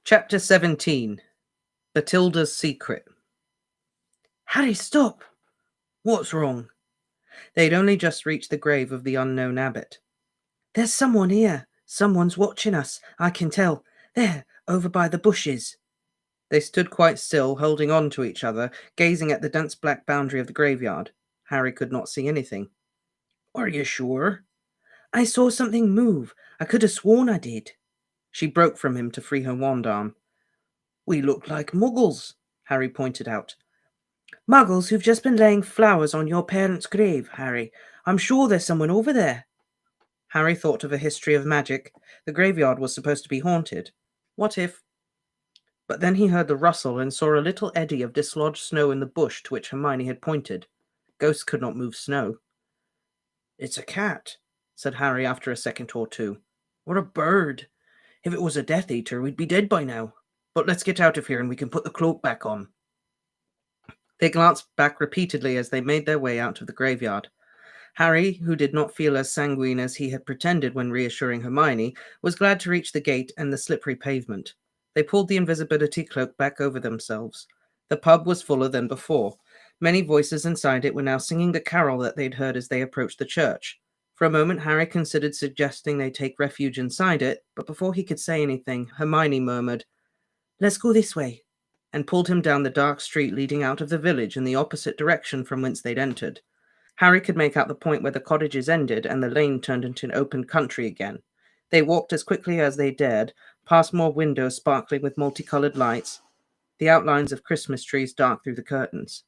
Chapter 17. Bathilda's Secret. Harry, stop! What's wrong? They'd only just reached the grave of the unknown abbot. There's someone here. Someone's watching us, I can tell. There, over by the bushes. They stood quite still, holding on to each other, gazing at the dense black boundary of the graveyard. Harry could not see anything. Are you sure? I saw something move. I could have sworn I did. She broke from him to free her wand arm. We look like muggles, Harry pointed out. Muggles who've just been laying flowers on your parents' grave, Harry. I'm sure there's someone over there. Harry thought of a history of magic. The graveyard was supposed to be haunted. What if... But then he heard the rustle and saw a little eddy of dislodged snow in the bush to which Hermione had pointed. Ghosts could not move snow. It's a cat, said Harry after a second or two. Or a bird. If it was a Death Eater, we'd be dead by now. But let's get out of here and we can put the cloak back on. They glanced back repeatedly as they made their way out of the graveyard. Harry, who did not feel as sanguine as he had pretended when reassuring Hermione, was glad to reach the gate and the slippery pavement. They pulled the invisibility cloak back over themselves. The pub was fuller than before. Many voices inside it were now singing the carol that they'd heard as they approached the church. For a moment, Harry considered suggesting they take refuge inside it, but before he could say anything, Hermione murmured, "Let's go this way," and pulled him down the dark street leading out of the village in the opposite direction from whence they'd entered. Harry could make out the point where the cottages ended and the lane turned into an open country again. They walked as quickly as they dared, past more windows sparkling with multicoloured lights, the outlines of Christmas trees dark through the curtains.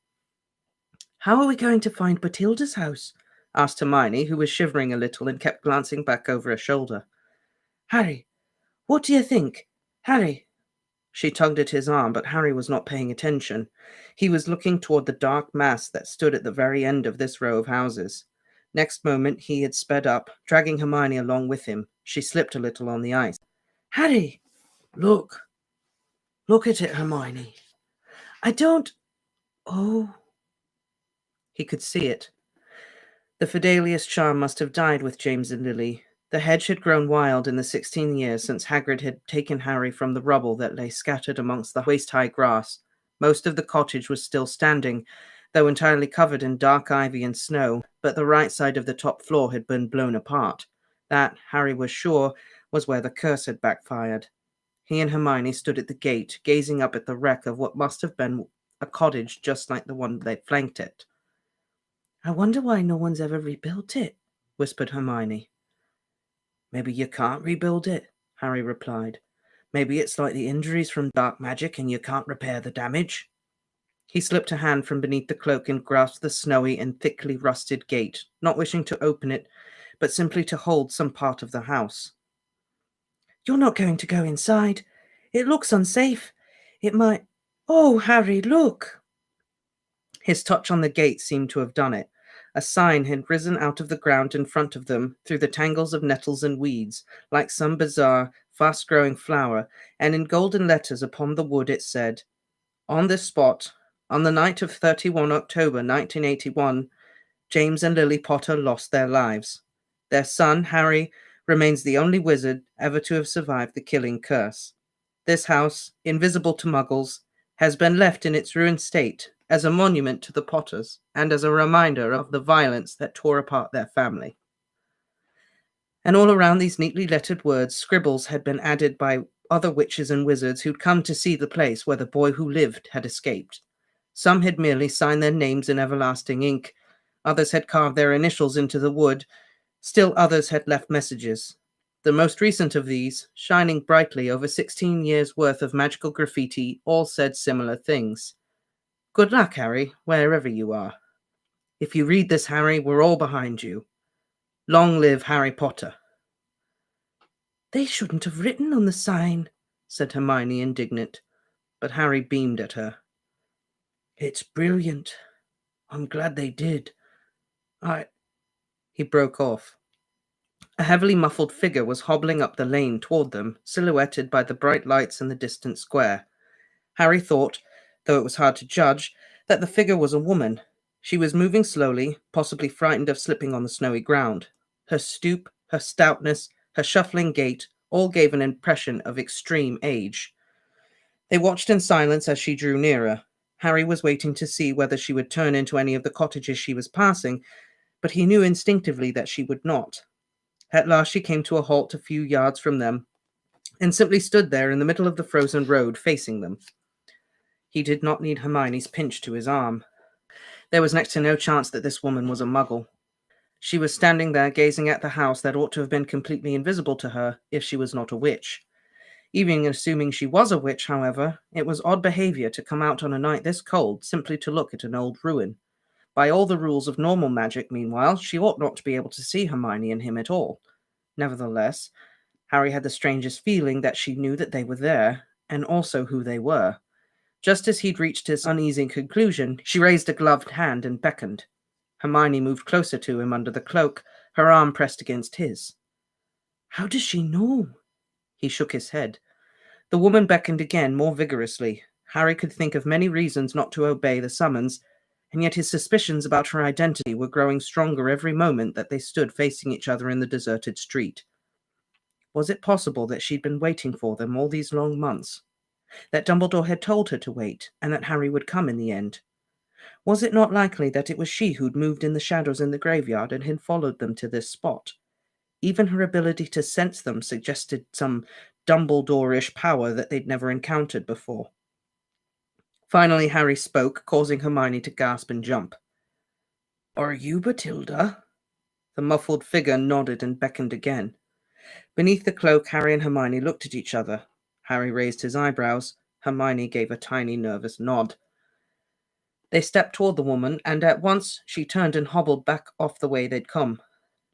How are we going to find Bathilda's house? Asked Hermione, who was shivering a little and kept glancing back over her shoulder. Harry, what do you think? Harry? She tugged at his arm, but Harry was not paying attention. He was looking toward the dark mass that stood at the very end of this row of houses. Next moment he had sped up, dragging Hermione along with him. She slipped a little on the ice. Harry! Look! Look at it, Hermione. I don't... Oh... He could see it. The Fidelius charm must have died with James and Lily. The hedge had grown wild in the 16 years since Hagrid had taken Harry from the rubble that lay scattered amongst the waist-high grass. Most of the cottage was still standing, though entirely covered in dark ivy and snow, but the right side of the top floor had been blown apart. That, Harry was sure, was where the curse had backfired. He and Hermione stood at the gate, gazing up at the wreck of what must have been a cottage just like the one that flanked it. I wonder why no one's ever rebuilt it, whispered Hermione. Maybe you can't rebuild it, Harry replied. Maybe it's like the injuries from dark magic and you can't repair the damage. He slipped a hand from beneath the cloak and grasped the snowy and thickly rusted gate, not wishing to open it, but simply to hold some part of the house. You're not going to go inside. It looks unsafe. It might... Oh, Harry, look! His touch on the gate seemed to have done it. A sign had risen out of the ground in front of them through the tangles of nettles and weeds, like some bizarre, fast-growing flower, and in golden letters upon the wood it said, On this spot, on the night of 31 October 1981, James and Lily Potter lost their lives. Their son, Harry, remains the only wizard ever to have survived the killing curse. This house, invisible to muggles, has been left in its ruined state as a monument to the Potters and as a reminder of the violence that tore apart their family. And all around these neatly lettered words, scribbles had been added by other witches and wizards who'd come to see the place where the boy who lived had escaped. Some had merely signed their names in everlasting ink, others had carved their initials into the wood, still others had left messages. The most recent of these, shining brightly over 16 years' worth of magical graffiti, all said similar things. Good luck, Harry, wherever you are. If you read this, Harry, we're all behind you. Long live Harry Potter. They shouldn't have written on the sign, said Hermione, indignant, but Harry beamed at her. It's brilliant. I'm glad they did. He broke off. A heavily muffled figure was hobbling up the lane toward them, silhouetted by the bright lights in the distant square. Harry thought, though it was hard to judge, that the figure was a woman. She was moving slowly, possibly frightened of slipping on the snowy ground. Her stoop, her stoutness, her shuffling gait all gave an impression of extreme age. They watched in silence as she drew nearer. Harry was waiting to see whether she would turn into any of the cottages she was passing, but he knew instinctively that she would not. At last she came to a halt a few yards from them, and simply stood there in the middle of the frozen road, facing them. He did not need Hermione's pinch to his arm. There was next to no chance that this woman was a muggle. She was standing there gazing at the house that ought to have been completely invisible to her if she was not a witch. Even assuming she was a witch, however, it was odd behavior to come out on a night this cold simply to look at an old ruin. By all the rules of normal magic, meanwhile, she ought not to be able to see Hermione and him at all. Nevertheless, Harry had the strangest feeling that she knew that they were there, and also who they were. Just as he'd reached his uneasy conclusion, she raised a gloved hand and beckoned. Hermione moved closer to him under the cloak, her arm pressed against his. "How does she know?" He shook his head. The woman beckoned again, more vigorously. Harry could think of many reasons not to obey the summons, and yet his suspicions about her identity were growing stronger every moment that they stood facing each other in the deserted street. Was it possible that she'd been waiting for them all these long months? That Dumbledore had told her to wait, and that Harry would come in the end? Was it not likely that it was she who'd moved in the shadows in the graveyard and had followed them to this spot? Even her ability to sense them suggested some Dumbledore-ish power that they'd never encountered before. Finally, Harry spoke, causing Hermione to gasp and jump. "Are you Bathilda?" The muffled figure nodded and beckoned again. Beneath the cloak, Harry and Hermione looked at each other. Harry raised his eyebrows. Hermione gave a tiny, nervous nod. They stepped toward the woman, and at once she turned and hobbled back off the way they'd come.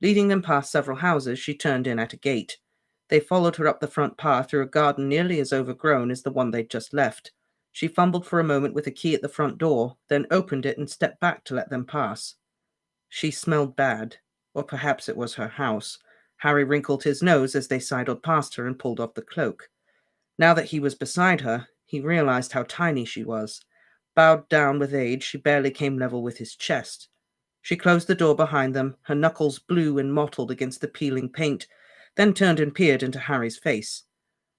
Leading them past several houses, she turned in at a gate. They followed her up the front path through a garden nearly as overgrown as the one they'd just left. She fumbled for a moment with a key at the front door, then opened it and stepped back to let them pass. She smelled bad, or perhaps it was her house. Harry wrinkled his nose as they sidled past her and pulled off the cloak. Now that he was beside her, he realized how tiny she was. Bowed down with age, she barely came level with his chest. She closed the door behind them, her knuckles blue and mottled against the peeling paint, then turned and peered into Harry's face.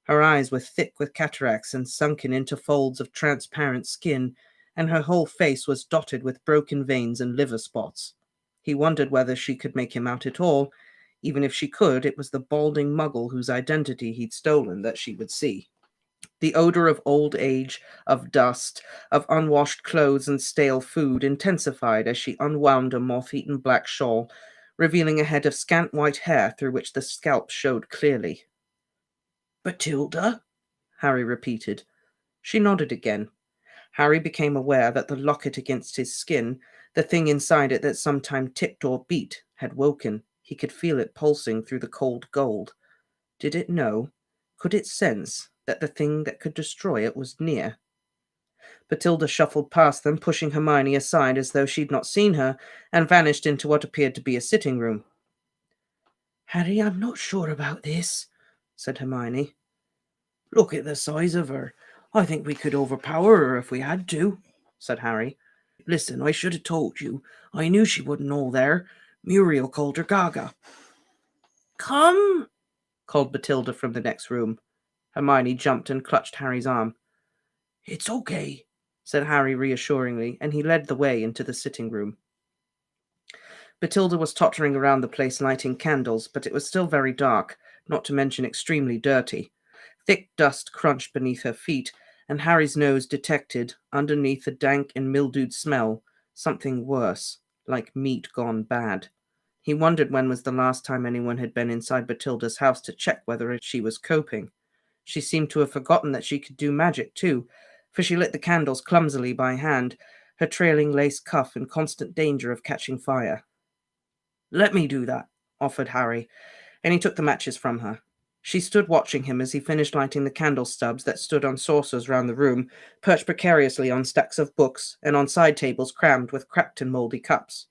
Her eyes were thick with cataracts and sunken into folds of transparent skin, and her whole face was dotted with broken veins and liver spots. He wondered whether she could make him out at all. Even if she could, it was the balding muggle whose identity he'd stolen that she would see. The odor of old age, of dust, of unwashed clothes and stale food intensified as she unwound a moth-eaten black shawl, revealing a head of scant white hair through which the scalp showed clearly. "Bathilda?" Harry repeated. She nodded again. Harry became aware that the locket against his skin, the thing inside it that sometime ticked or beat, had woken. He could feel it pulsing through the cold gold. Did it know? Could it sense that the thing that could destroy it was near? Bathilda shuffled past them, pushing Hermione aside as though she'd not seen her, and vanished into what appeared to be a sitting room. "Harry, I'm not sure about this," said Hermione. "Look at the size of her. I think we could overpower her if we had to," said Harry. "Listen, I should have told you. I knew she wouldn't know there. Muriel called her Gaga." "Come!" called Bathilda from the next room. Hermione jumped and clutched Harry's arm. "It's okay," said Harry reassuringly, and he led the way into the sitting room. Bathilda was tottering around the place lighting candles, but it was still very dark, not to mention extremely dirty. Thick dust crunched beneath her feet, and Harry's nose detected, underneath the dank and mildewed smell, something worse, like meat gone bad. He wondered when was the last time anyone had been inside Bathilda's house to check whether she was coping. She seemed to have forgotten that she could do magic too, for she lit the candles clumsily by hand, her trailing lace cuff in constant danger of catching fire. "Let me do that," offered Harry, and he took the matches from her. She stood watching him as he finished lighting the candle stubs that stood on saucers round the room, perched precariously on stacks of books and on side tables crammed with cracked and mouldy cups.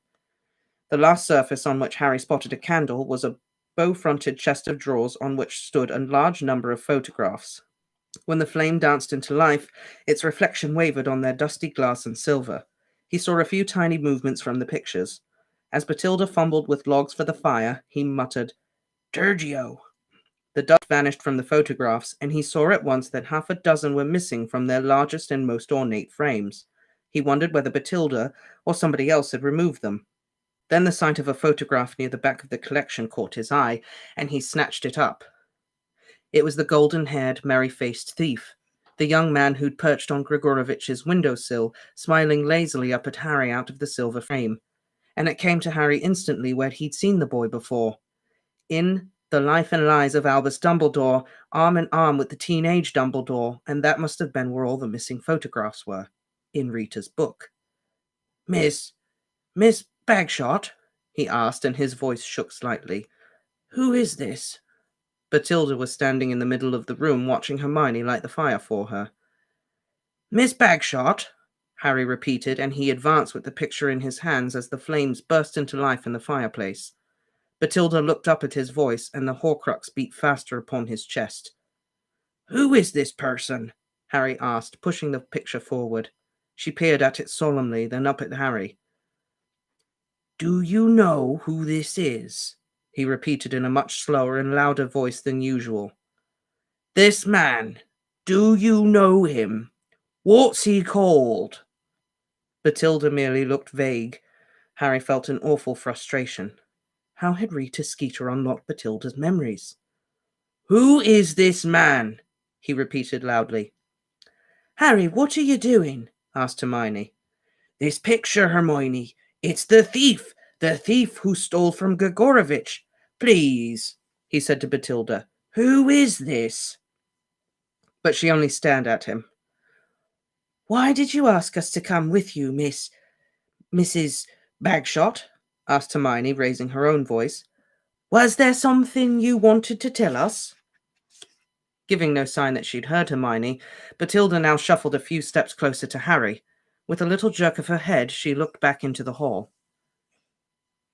The last surface on which Harry spotted a candle was a bow-fronted chest of drawers on which stood a large number of photographs. When the flame danced into life, its reflection wavered on their dusty glass and silver. He saw a few tiny movements from the pictures. As Bathilda fumbled with logs for the fire, he muttered, "Tergio." The dust vanished from the photographs, and he saw at once that half a dozen were missing from their largest and most ornate frames. He wondered whether Bathilda or somebody else had removed them. Then the sight of a photograph near the back of the collection caught his eye, and he snatched it up. It was the golden-haired, merry-faced thief, the young man who'd perched on Grigorovich's windowsill, smiling lazily up at Harry out of the silver frame. And it came to Harry instantly where he'd seen the boy before. In The Life and Lies of Albus Dumbledore, arm in arm with the teenage Dumbledore, and that must have been where all the missing photographs were, in Rita's book. Miss Bagshot? He asked, and his voice shook slightly. Who is this? Bathilda was standing in the middle of the room, watching Hermione light the fire for her. Miss Bagshot, Harry repeated, and he advanced with the picture in his hands as the flames burst into life in the fireplace. Bathilda looked up at his voice, and the Horcrux beat faster upon his chest. Who is this person? Harry asked, pushing the picture forward. She peered at it solemnly, then up at Harry. Do you know who this is? He repeated in a much slower and louder voice than usual. This man. Do you know him? What's he called? Bathilda merely looked vague. Harry felt an awful frustration. How had Rita Skeeter unlocked Bathilda's memories? Who is this man? He repeated loudly. Harry, what are you doing? Asked Hermione. This picture, Hermione. It's the thief who stole from Grigorovich. Please, he said to Bathilda. Who is this? But she only stared at him. Why did you ask us to come with you, Mrs. Bagshot? Asked Hermione, raising her own voice. Was there something you wanted to tell us? Giving no sign that she'd heard Hermione, Bathilda now shuffled a few steps closer to Harry. With a little jerk of her head, she looked back into the hall.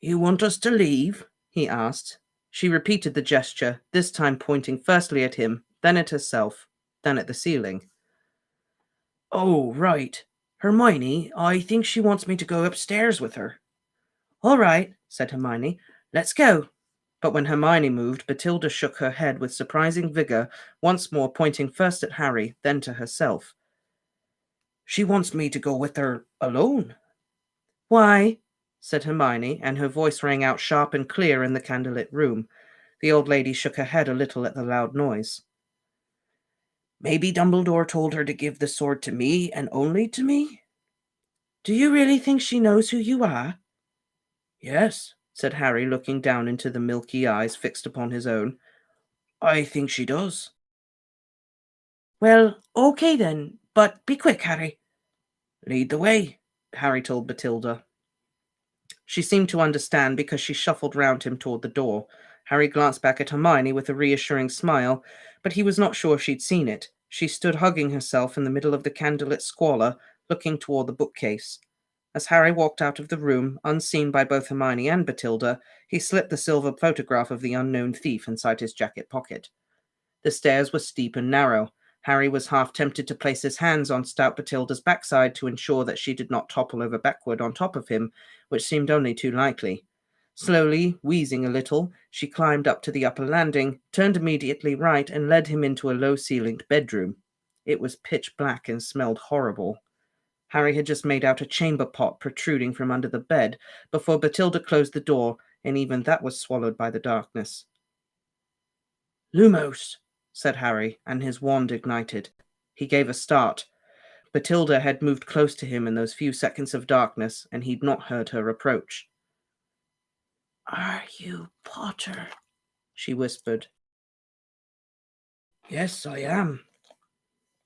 You want us to leave? He asked. She repeated the gesture, this time pointing firstly at him, then at herself, then at the ceiling. Oh, right. Hermione, I think she wants me to go upstairs with her. All right, said Hermione. Let's go. But when Hermione moved, Bathilda shook her head with surprising vigor, once more pointing first at Harry, then to herself. She wants me to go with her alone. Why? Said Hermione, and her voice rang out sharp and clear in the candlelit room. The old lady shook her head a little at the loud noise. Maybe Dumbledore told her to give the sword to me, and only to me? Do you really think she knows who you are? Yes, said Harry, looking down into the milky eyes fixed upon his own. I think she does. Well, okay then, but be quick, Harry. Lead the way, Harry told Bathilda. She seemed to understand because she shuffled round him toward the door. Harry glanced back at Hermione with a reassuring smile, but he was not sure she'd seen it. She stood hugging herself in the middle of the candlelit squalor, looking toward the bookcase. As Harry walked out of the room, unseen by both Hermione and Bathilda, he slipped the silver photograph of the unknown thief inside his jacket pocket. The stairs were steep and narrow. Harry was half tempted to place his hands on stout Bathilda's backside to ensure that she did not topple over backward on top of him, which seemed only too likely. Slowly, wheezing a little, she climbed up to the upper landing, turned immediately right, and led him into a low-ceilinged bedroom. It was pitch black and smelled horrible. Harry had just made out a chamber pot protruding from under the bed before Bathilda closed the door, and even that was swallowed by the darkness. Lumos, said Harry, and his wand ignited. He gave a start. Bathilda had moved close to him in those few seconds of darkness, and he'd not heard her approach. Are you Potter? She whispered. Yes, I am.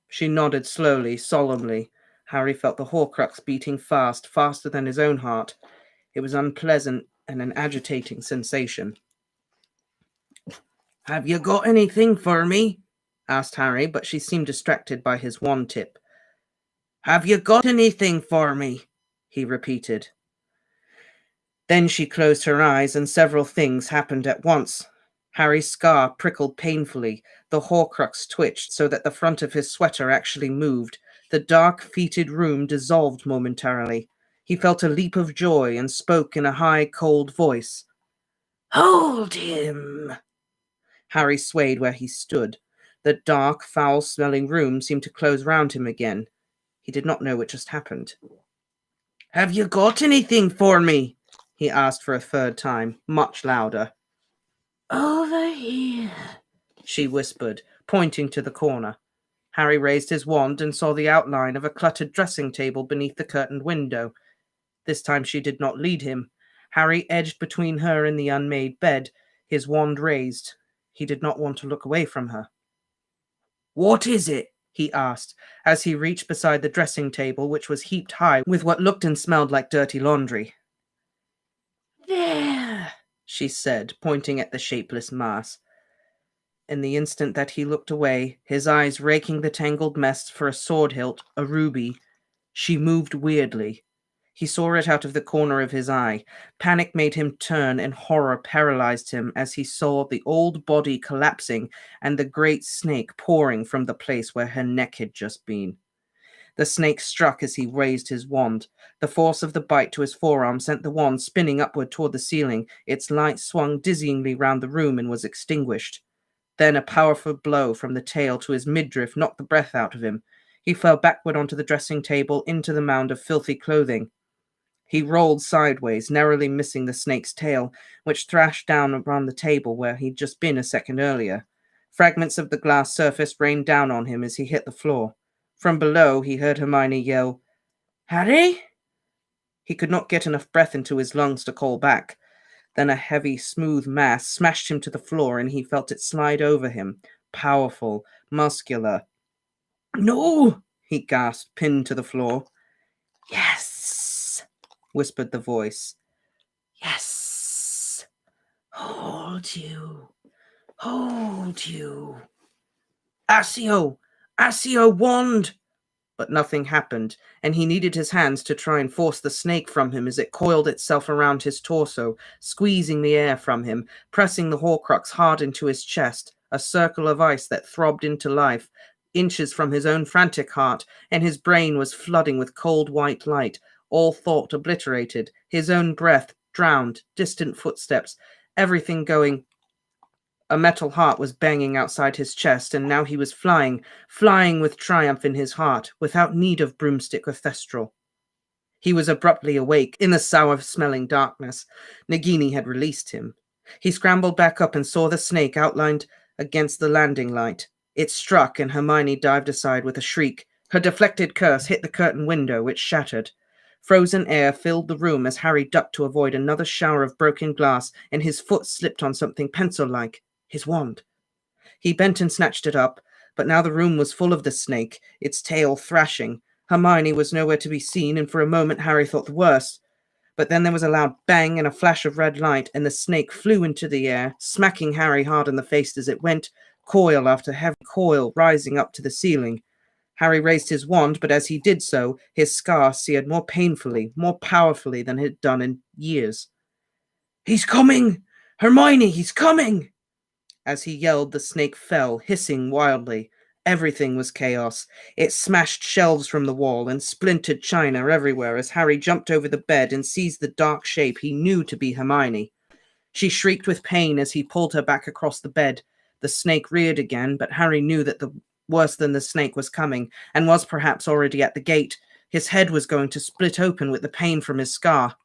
She nodded slowly, solemnly. Harry felt the Horcrux beating fast, faster than his own heart. It was unpleasant and an agitating sensation. Have you got anything for me? Asked Harry, but she seemed distracted by his wand tip. Have you got anything for me? He repeated. Then she closed her eyes, and several things happened at once. Harry's scar prickled painfully. The Horcrux twitched so that the front of his sweater actually moved. The dark, fetid room dissolved momentarily. He felt a leap of joy and spoke in a high, cold voice. Hold him! Harry swayed where he stood. The dark, foul-smelling room seemed to close round him again. He did not know what just happened. "Have you got anything for me?" he asked for a third time, much louder. "Over here," she whispered, pointing to the corner. Harry raised his wand and saw the outline of a cluttered dressing table beneath the curtained window. This time she did not lead him. Harry edged between her and the unmade bed, his wand raised. He did not want to look away from her. "What is it?" he asked, as he reached beside the dressing table, which was heaped high with what looked and smelled like dirty laundry. "There," she said, pointing at the shapeless mass. In the instant that he looked away, his eyes raking the tangled mess for a sword hilt, a ruby, she moved weirdly. He saw it out of the corner of his eye. Panic made him turn, and horror paralyzed him as he saw the old body collapsing and the great snake pouring from the place where her neck had just been. The snake struck as he raised his wand. The force of the bite to his forearm sent the wand spinning upward toward the ceiling. Its light swung dizzyingly round the room and was extinguished. Then a powerful blow from the tail to his midriff knocked the breath out of him. He fell backward onto the dressing table, into the mound of filthy clothing. He rolled sideways, narrowly missing the snake's tail, which thrashed down around the table where he'd just been a second earlier. Fragments of the glass surface rained down on him as he hit the floor. From below, he heard Hermione yell, "Harry?" He could not get enough breath into his lungs to call back. Then a heavy, smooth mass smashed him to the floor, and he felt it slide over him, powerful, muscular. "No!" he gasped, pinned to the floor. "Yes," whispered the voice. "Yes. Hold you. Hold you. Accio! Accio wand!" But nothing happened, and he needed his hands to try and force the snake from him as it coiled itself around his torso, squeezing the air from him, pressing the Horcrux hard into his chest, a circle of ice that throbbed into life, inches from his own frantic heart, and his brain was flooding with cold white light, all thought obliterated, his own breath drowned, distant footsteps, everything going. A metal heart was banging outside his chest, and now he was flying with triumph in his heart, without need of broomstick or thestral. He was abruptly awake in the sour-smelling darkness. Nagini had released him. He scrambled back up and saw the snake outlined against the landing light. It struck, and Hermione dived aside with a shriek. Her deflected curse hit the curtain window, which shattered. Frozen air filled the room as Harry ducked to avoid another shower of broken glass, and his foot slipped on something pencil-like. His wand. He bent and snatched it up, but now the room was full of the snake, its tail thrashing. Hermione was nowhere to be seen, and for a moment Harry thought the worst. But then there was a loud bang and a flash of red light, and the snake flew into the air, smacking Harry hard in the face as it went, coil after heavy coil rising up to the ceiling. Harry raised his wand, but as he did so, his scar seared more painfully, more powerfully than it had done in years. "He's coming! Hermione, he's coming!" As he yelled, the snake fell, hissing wildly. Everything was chaos. It smashed shelves from the wall and splintered china everywhere as Harry jumped over the bed and seized the dark shape he knew to be Hermione. She shrieked with pain as he pulled her back across the bed. The snake reared again, but Harry knew that the worse than the snake was coming, and was perhaps already at the gate. His head was going to split open with the pain from his scar.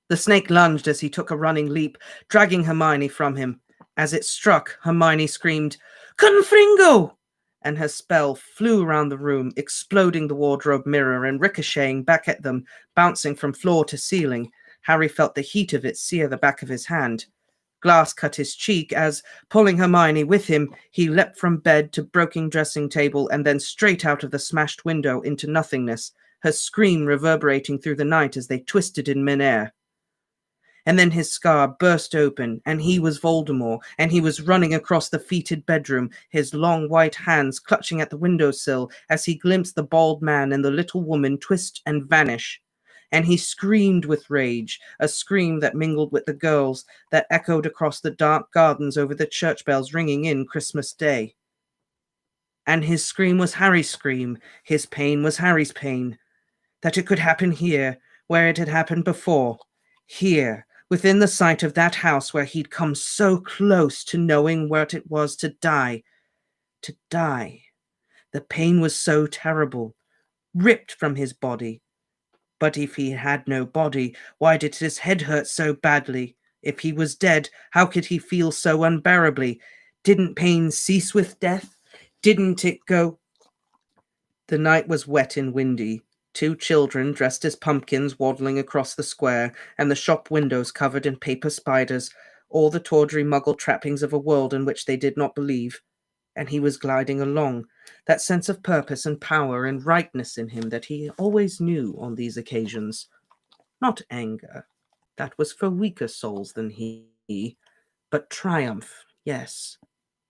The snake lunged as he took a running leap, dragging Hermione from him. As it struck, Hermione screamed, "Confringo!" and her spell flew around the room, exploding the wardrobe mirror and ricocheting back at them, bouncing from floor to ceiling. Harry felt the heat of it sear the back of his hand. Glass cut his cheek as, pulling Hermione with him, he leapt from bed to broken dressing table and then straight out of the smashed window into nothingness, her scream reverberating through the night as they twisted in midair. And then his scar burst open, and he was Voldemort, and he was running across the fetid bedroom, his long white hands clutching at the windowsill as he glimpsed the bald man and the little woman twist and vanish. And he screamed with rage, a scream that mingled with the girls, that echoed across the dark gardens over the church bells ringing in Christmas Day. And his scream was Harry's scream, his pain was Harry's pain. That it could happen here, where it had happened before. Here, within the sight of that house where he'd come so close to knowing what it was to die. To die. The pain was so terrible, ripped from his body. But if he had no body, why did his head hurt so badly? If he was dead, how could he feel so unbearably? Didn't pain cease with death? Didn't it go? The night was wet and windy. 2 children dressed as pumpkins waddling across the square, and the shop windows covered in paper spiders, all the tawdry muggle trappings of a world in which they did not believe. And he was gliding along, that sense of purpose and power and rightness in him that he always knew on these occasions. Not anger, that was for weaker souls than he, but triumph, yes.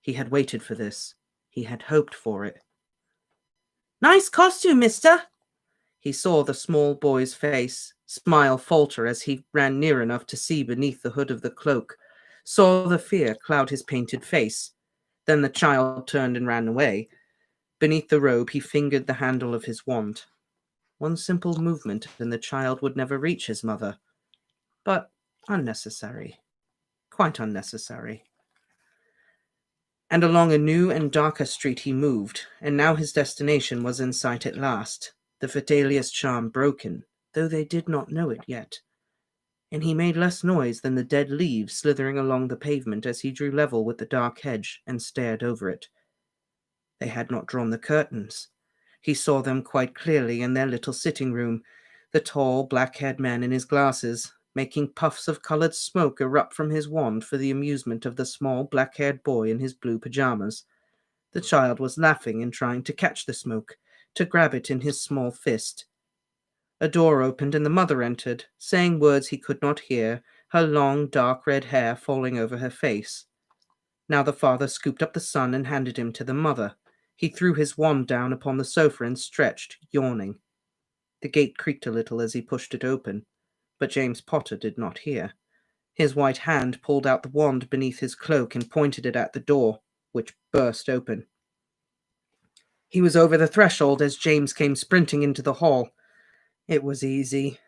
He had waited for this. He had hoped for it. "Nice costume, mister!" He saw the small boy's face smile falter as he ran near enough to see beneath the hood of the cloak, saw the fear cloud his painted face. Then the child turned and ran away. Beneath the robe, he fingered the handle of his wand. One simple movement, and the child would never reach his mother. But unnecessary. Quite unnecessary. And along a new and darker street he moved, and now his destination was in sight at last, the Fidelius charm broken, though they did not know it yet. And he made less noise than the dead leaves slithering along the pavement as he drew level with the dark hedge and stared over it. They had not drawn the curtains. He saw them quite clearly in their little sitting room, the tall, black-haired man in his glasses, making puffs of coloured smoke erupt from his wand for the amusement of the small, black-haired boy in his blue pyjamas. The child was laughing and trying to catch the smoke, to grab it in his small fist. A door opened and the mother entered, saying words he could not hear, her long, dark red hair falling over her face. Now the father scooped up the son and handed him to the mother. He threw his wand down upon the sofa and stretched, yawning. The gate creaked a little as he pushed it open, but James Potter did not hear. His white hand pulled out the wand beneath his cloak and pointed it at the door, which burst open. He was over the threshold as James came sprinting into the hall. It was easy.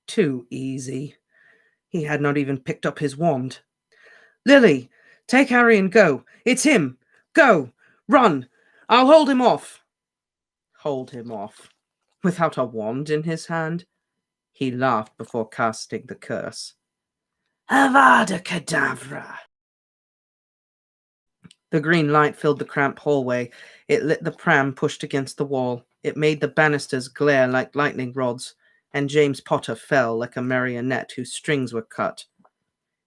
Too easy. He had not even picked up his wand. "Lily, take Harry and go. It's him. Go. Run. I'll hold him off." Hold him off. Without a wand in his hand? He laughed before casting the curse. Avada Kedavra! The green light filled the cramped hallway. It lit the pram pushed against the wall. It made the banisters glare like lightning rods, and James Potter fell like a marionette whose strings were cut.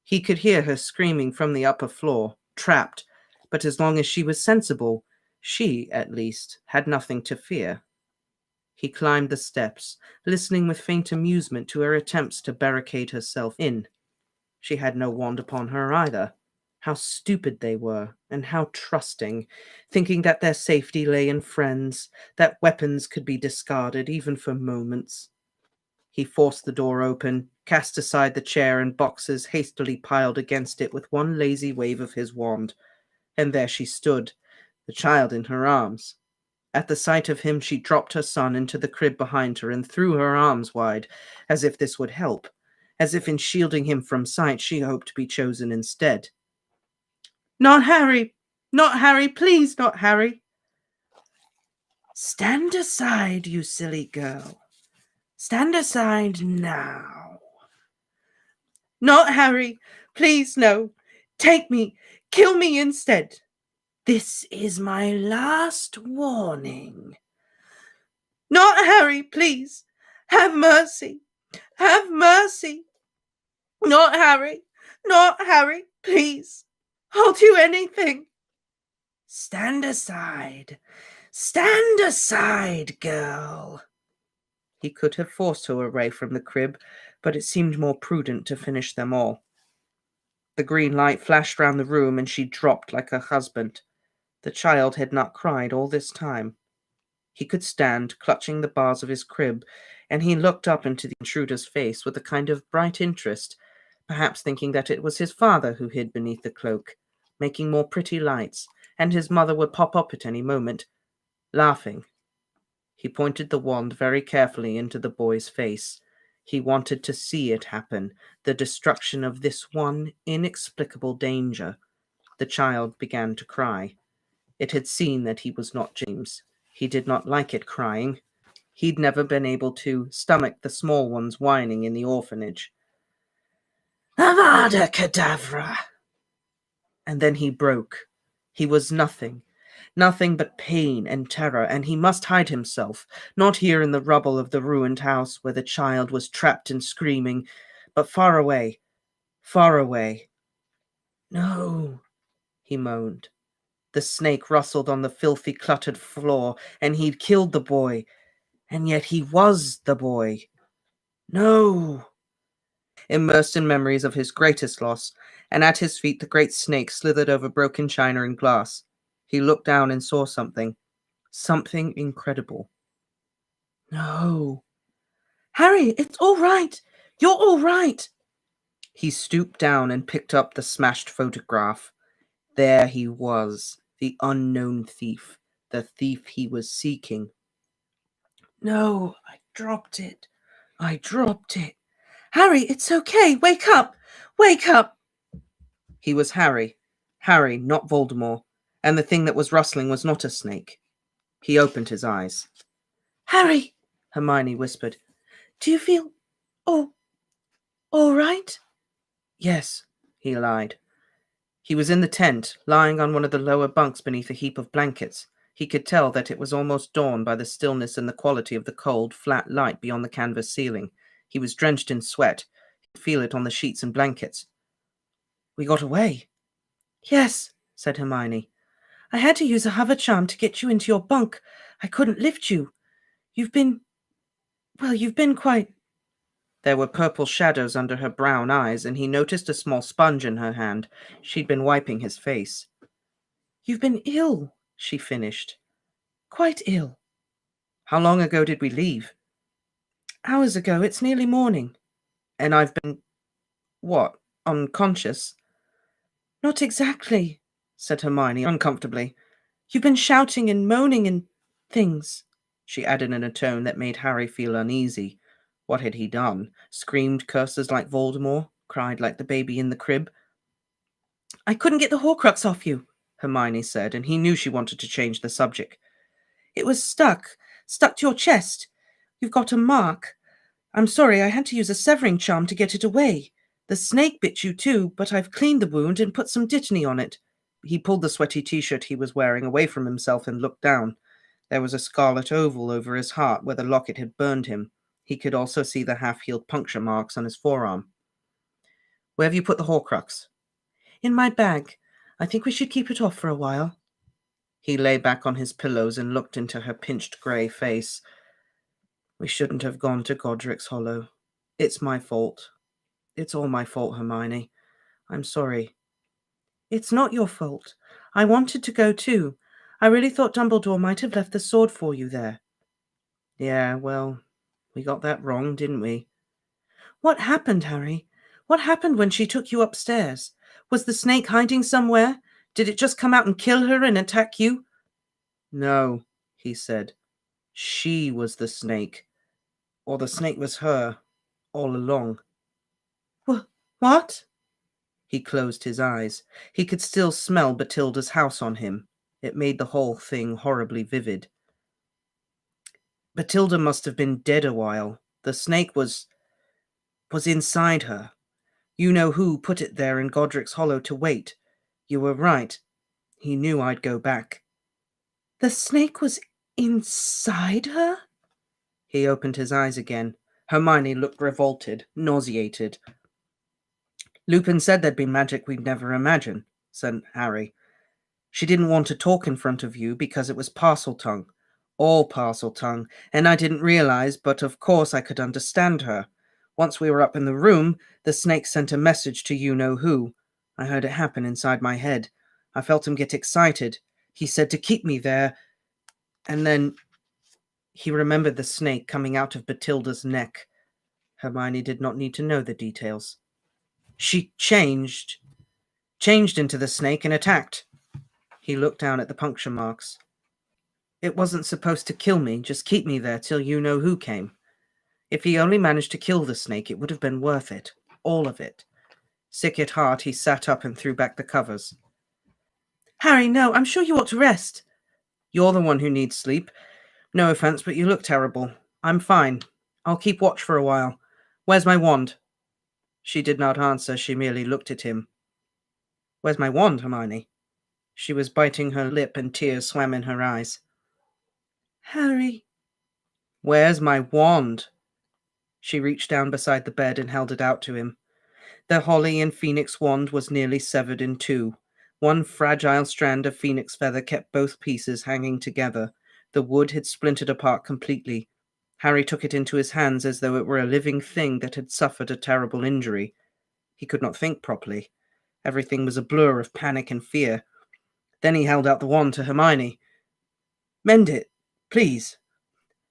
He could hear her screaming from the upper floor, trapped, but as long as she was sensible, she, at least, had nothing to fear. He climbed the steps, listening with faint amusement to her attempts to barricade herself in. She had no wand upon her either. How stupid they were, and how trusting, thinking that their safety lay in friends, that weapons could be discarded even for moments. He forced the door open, cast aside the chair and boxes hastily piled against it with one lazy wave of his wand, and there she stood, the child in her arms. At the sight of him, she dropped her son into the crib behind her and threw her arms wide, as if this would help, as if in shielding him from sight she hoped to be chosen instead. "Not Harry! Not Harry! Please, not Harry!" "Stand aside, you silly girl. Stand aside now." "Not Harry! Please, no! Take me! Kill me instead! This is my last warning." "Not Harry! Please! Have mercy! Have mercy! Not Harry! Not Harry! Please! I'll do anything." "Stand aside! Stand aside, girl." He could have forced her away from the crib, but it seemed more prudent to finish them all. The green light flashed round the room, and she dropped like her husband. The child had not cried all this time. He could stand, clutching the bars of his crib, and he looked up into the intruder's face with a kind of bright interest, perhaps thinking that it was his father who hid beneath the cloak, making more pretty lights, and his mother would pop up at any moment, laughing. He pointed the wand very carefully into the boy's face. He wanted to see it happen, the destruction of this one inexplicable danger. The child began to cry. It had seen that he was not James. He did not like it crying. He'd never been able to stomach the small ones whining in the orphanage. Avada Kedavra! And then he broke. He was nothing but pain and terror, and he must hide himself, not here in the rubble of the ruined house where the child was trapped and screaming, but far away, far away. No, he moaned. The snake rustled on the filthy, cluttered floor, and he'd killed the boy, and yet he was the boy. No! Immersed in memories of his greatest loss, and at his feet the great snake slithered over broken china and glass. He looked down and saw something incredible. No. Harry, it's all right. You're all right. He stooped down and picked up the smashed photograph. There he was, the unknown thief, the thief he was seeking. No, I dropped it. Harry, it's okay. Wake up. Wake up. He was Harry. Harry, not Voldemort. And the thing that was rustling was not a snake. He opened his eyes. Harry, Hermione whispered. Do you feel all right? Yes, he lied. He was in the tent, lying on one of the lower bunks beneath a heap of blankets. He could tell that it was almost dawn by the stillness and the quality of the cold, flat light beyond the canvas ceiling. He was drenched in sweat. He could feel it on the sheets and blankets. We got away. Yes, said Hermione. I had to use a hover charm to get you into your bunk. I couldn't lift you. You've been quite... There were purple shadows under her brown eyes, and he noticed a small sponge in her hand. She'd been wiping his face. You've been ill, she finished. Quite ill. How long ago did we leave? Hours ago. It's nearly morning. And I've been... what? Unconscious? Not exactly, said Hermione uncomfortably. You've been shouting and moaning and things, she added in a tone that made Harry feel uneasy. What had he done? Screamed curses like Voldemort? Cried like the baby in the crib? I couldn't get the Horcrux off you, Hermione said, and he knew she wanted to change the subject. It was stuck to your chest. You've got a mark. I'm sorry, I had to use a severing charm to get it away. The snake bit you too, but I've cleaned the wound and put some dittany on it. He pulled the sweaty t-shirt he was wearing away from himself and looked down. There was a scarlet oval over his heart where the locket had burned him. He could also see the half-healed puncture marks on his forearm. Where have you put the Horcrux? In my bag. I think we should keep it off for a while. He lay back on his pillows and looked into her pinched grey face. We shouldn't have gone to Godric's Hollow. It's my fault. It's all my fault, Hermione. I'm sorry. It's not your fault. I wanted to go too. I really thought Dumbledore might have left the sword for you there. Yeah, well, we got that wrong, didn't we? What happened, Harry? What happened when she took you upstairs? Was the snake hiding somewhere? Did it just come out and kill her and attack you? No, he said. She was the snake. Or the snake was her, all along. What? He closed his eyes. He could still smell Bathilda's house on him. It made the whole thing horribly vivid. Bathilda must have been dead a while. The snake was inside her. You know who put it there in Godric's Hollow to wait. You were right. He knew I'd go back. The snake was inside her? He opened his eyes again. Hermione looked revolted, nauseated. Lupin said there'd be magic we'd never imagine, said Harry. She didn't want to talk in front of you because it was Parseltongue. All Parseltongue, and I didn't realize, but of course I could understand her. Once we were up in the room, the snake sent a message to you-know-who. I heard it happen inside my head. I felt him get excited. He said to keep me there. And then he remembered the snake coming out of Bathilda's neck. Hermione did not need to know the details. She changed into the snake and attacked. He looked down at the puncture marks. It wasn't supposed to kill me, just keep me there till you-know-who came. If he only managed to kill the snake, it would have been worth it. All of it. Sick at heart, he sat up and threw back the covers. Harry, no, I'm sure you ought to rest. You're the one who needs sleep. No offense, but you look terrible. I'm fine. I'll keep watch for a while. Where's my wand? She did not answer, she merely looked at him. Where's my wand, Hermione? She was biting her lip and tears swam in her eyes. Harry. Where's my wand? She reached down beside the bed and held it out to him. The holly and phoenix wand was nearly severed in two. One fragile strand of phoenix feather kept both pieces hanging together. The wood had splintered apart completely. Harry took it into his hands as though it were a living thing that had suffered a terrible injury. He could not think properly. Everything was a blur of panic and fear. Then he held out the wand to Hermione. Mend it, please.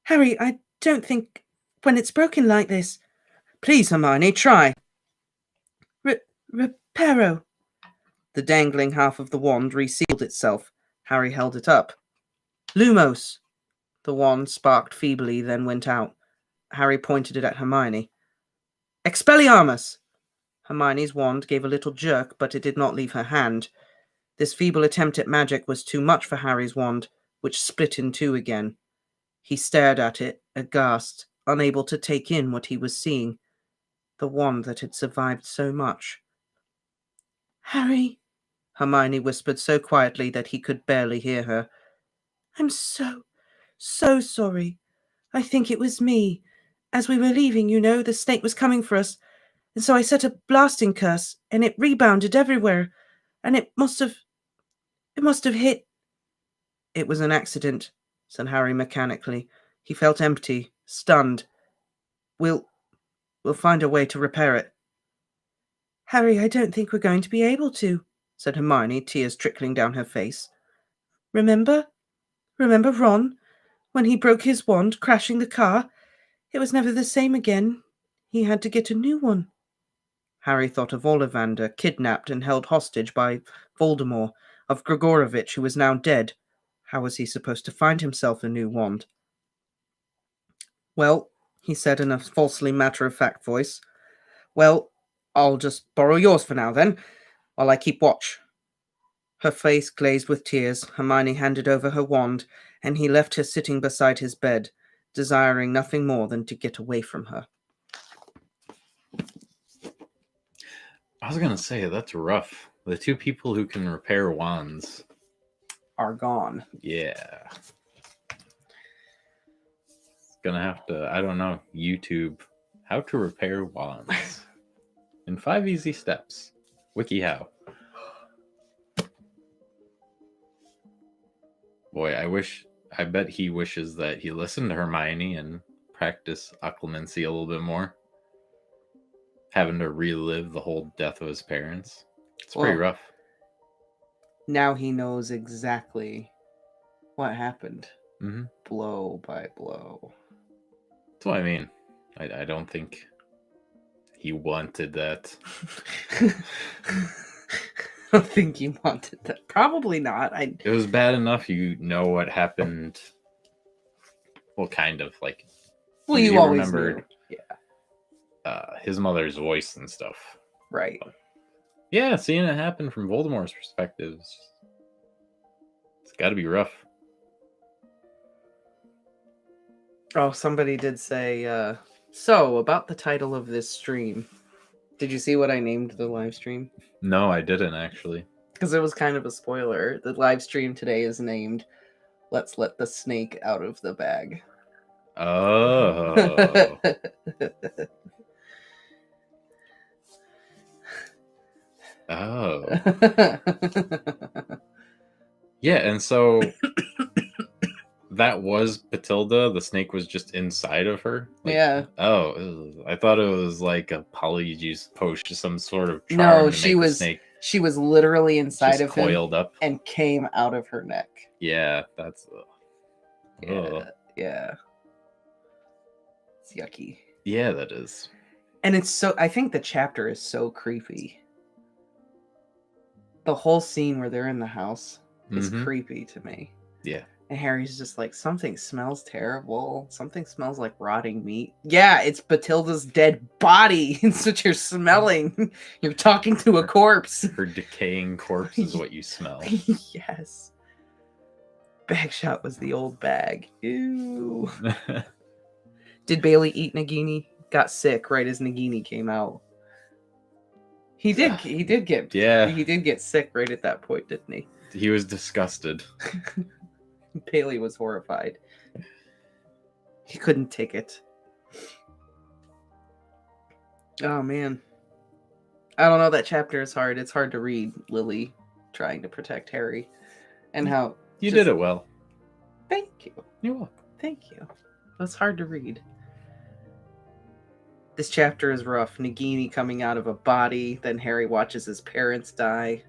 Harry, I don't think... when it's broken like this... Please, Hermione, try. Reparo. The dangling half of the wand resealed itself. Harry held it up. Lumos. The wand sparked feebly, then went out. Harry pointed it at Hermione. Expelliarmus! Hermione's wand gave a little jerk, but it did not leave her hand. This feeble attempt at magic was too much for Harry's wand, which split in two again. He stared at it, aghast, unable to take in what he was seeing. The wand that had survived so much. Harry, Hermione whispered so quietly that he could barely hear her. I'm so sorry. I think it was me. As we were leaving, you know, the snake was coming for us, and so I set a blasting curse, and it rebounded everywhere, and it must have hit... It was an accident, said Harry mechanically. He felt empty, stunned. We'll find a way to repair it. Harry, I don't think we're going to be able to, said Hermione, tears trickling down her face. Remember Ron, when he broke his wand, crashing the car? It was never the same again. He had to get a new one. Harry thought of Ollivander, kidnapped and held hostage by Voldemort, of Gregorovitch, who was now dead. How was he supposed to find himself a new wand? Well, he said in a falsely matter-of-fact voice. Well, I'll just borrow yours for now, then, while I keep watch. Her face glazed with tears. Hermione handed over her wand, and he left her sitting beside his bed, desiring nothing more than to get away from her. I was going to say, that's rough. The two people who can repair wands are gone. Yeah. Gonna have to, I don't know, YouTube how to repair wands in 5 easy steps. WikiHow. Boy, I bet he wishes that he listened to Hermione and practiced occlumency a little bit more. Having to relive the whole death of his parents. It's pretty rough. Now he knows exactly what happened. Mm-hmm. Blow by blow. That's what I mean. I don't think he wanted that. I don't think he wanted that. Probably not. It was bad enough you know what happened. Well, kind of like. Well, you always remembered. Knew. Yeah. His mother's voice and stuff. Right. But, yeah, seeing it happen from Voldemort's perspective, it's got to be rough. Oh, somebody did say, so, about the title of this stream. Did you see what I named the live stream? No, I didn't, actually. Because it was kind of a spoiler. The live stream today is named, Let's Let the Snake Out of the Bag. Oh. Oh. Yeah, and so... That was Bathilda. The snake was just inside of her. Like, yeah. Oh, I thought it was like a polyjuice potion, some sort of charm. No, she was. Snake she was literally inside of him, coiled up, and came out of her neck. Yeah, that's. Yeah. It's yucky. Yeah, that is. And it's so. I think the chapter is so creepy. The whole scene where they're in the house is creepy to me. Yeah. And Harry's just like, something smells terrible. Something smells like rotting meat. Yeah, it's Bathilda's dead body. It's what you're smelling. You're talking to a corpse. Her decaying corpse is what you smell. Yes. Bagshot was the old bag. Ew. Did Bailey eat Nagini? Got sick right as Nagini came out. He did get sick right at that point, didn't he? He was disgusted. Bailey was horrified. He couldn't take it. Oh man. I don't know, that chapter is hard. It's hard to read Lily trying to protect Harry. And how You did it well. Thank you. You're welcome. Thank you. It's hard to read. This chapter is rough. Nagini coming out of a body, then Harry watches his parents die.